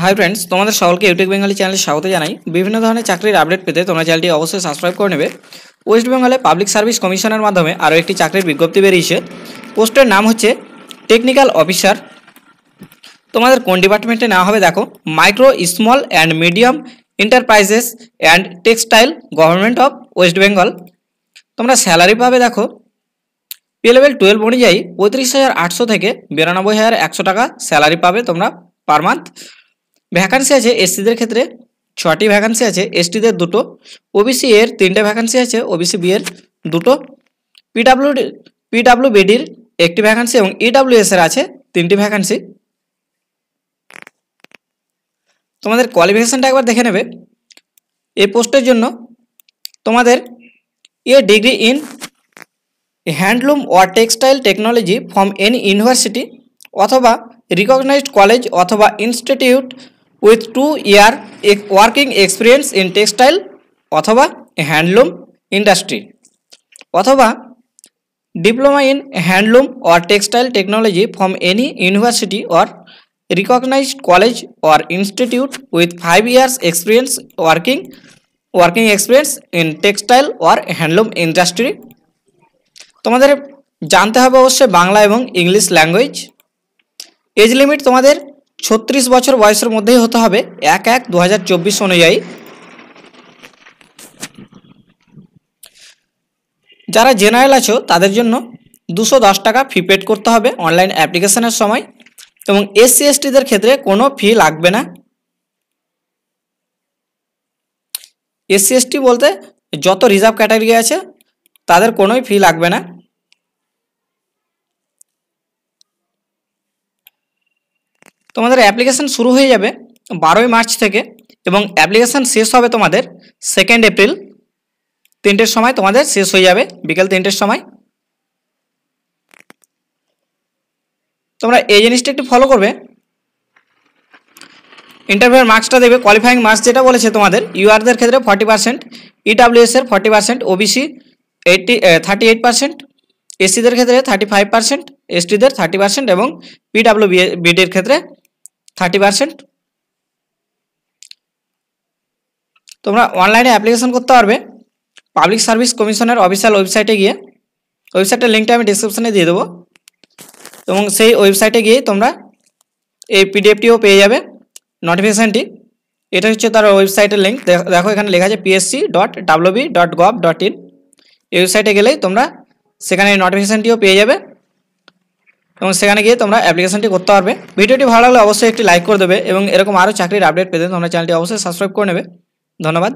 Hi friends तुम्हारे सकलके YouTube Bengali channel स्वागत जानाई। विभिन्न धरनेर चाकरिर आपडेट पेते तोमरा चैनलटी अवश्य सबस्क्राइब करे नेबे। वेस्ट बेंगले पब्लिक सार्विस कमिशनेर माध्यमे आरो एकटी चाकरिर विज्ञप्ति बेरिয়েছে। पोस्टेर नाम हच्छे टेक्निकल अफिसार। तुम्हारे कोन डिपार्टमेंटे नेওয়া হবে देखो, micro small and medium enterprises and textile government of West Bengal. तुम्हारा सैलारि पाबे देखो पे लेवल 12 अनुयायी 35,800 থেকে 92,100 টাকা सैलारि पाबे তোমরা पर मान्थ। ভ্যাকান্সি আছে এসসিদের ক্ষেত্রে 6টি ভ্যাকান্সি আছে, এসটিদের 2টো, ওবিসি এর 3টে ভ্যাকান্সি আছে, ওবিসি বি এর 2টো, পিডব্লিউবিডির 1টি ভ্যাকান্সি এবং ইডব্লিউএস এর আছে 3টি ভ্যাকান্সি। তোমাদের কোয়ালিফিকেশনটা একবার দেখে নেবে। এই পোস্টের জন্য তোমাদের a degree in handloom or textile technology from any university অথবা রিকগনাইজড কলেজ অথবা institute with 2 year working experience in textile অথবা হ্যান্ডলুম ইন্ডাস্ট্রি অথবা diploma in handloom or textile technology from any university or recognized college or institute with 5 years experience working experience in textile or handloom industry। তোমাদের জানতে হবে অবশ্যই বাংলা এবং English language. Age limit তোমাদের 36 বছর বয়সের মধ্যেই হতে হবে 1/1/2024 অনুযায়ী। যারা জেনারেল আছো তাদের জন্য 210 টাকা ফি পেড করতে হবে অনলাইন অ্যাপ্লিকেশনের সময় এবং এসসি এসটিদের ক্ষেত্রে কোনো ফি লাগবে না। এসসি এসটি বলতে যত রিজার্ভ ক্যাটাগরি আছে তাদের কোনোই ফি লাগবে না। তোমাদের অ্যাপ্লিকেশন শুরু হয়ে যাবে 12 মার্চ থেকে এবং অ্যাপ্লিকেশন শেষ হবে তোমাদের 2 এপ্রিল 3টের সময় তোমাদের শেষ হয়ে যাবে, বিকেল 3টের সময়। তোমরা এই জিনিসটা একটু ফলো করবে। ইন্টারভিউর মার্কসটা দেখবে, কোয়ালিফাইং মার্কস যেটা বলেছে তোমাদের ইউআরদের ক্ষেত্রে 40%, ইডব্লিউএস এর 40%, ওবিসি 38%, এসসিদের ক্ষেত্রে 35%, এসটিদের 30% এবং পিডব্লিউবিডির ক্ষেত্রে 30%। তোমরা অনলাইনে অ্যাপ্লিকেশন করতে পারবে পাবলিক সার্ভিস কমিশনের অফিসিয়াল ওয়েবসাইটে গিয়ে। ওয়েবসাইটের লিঙ্কটা আমি ডেসক্রিপশনে দিয়ে দেবো এবং সেই ওয়েবসাইটে গিয়ে তোমরা এই পিডিএফটিও পেয়ে যাবে নোটিফিকেশানটি। এটা হচ্ছে তার ওয়েবসাইটের লিঙ্ক। দেখো এখানে লেখা আছে psc.wb.gov.in। এই ওয়েবসাইটে গেলেই তোমরা সেখানে নোটিফিকেশানটিও পেয়ে যাবে এবং সেখানে গিয়ে তোমরা অ্যাপ্লিকেশনটি করতে পারবে। ভিডিওটি ভালো লাগলে অবশ্যই একটি লাইক করে দেবে এবং এরকম আরও চাকরির আপডেট পেতে তোমরা চ্যানেলটি অবশ্যই সাবস্ক্রাইব করে নেবে। ধন্যবাদ।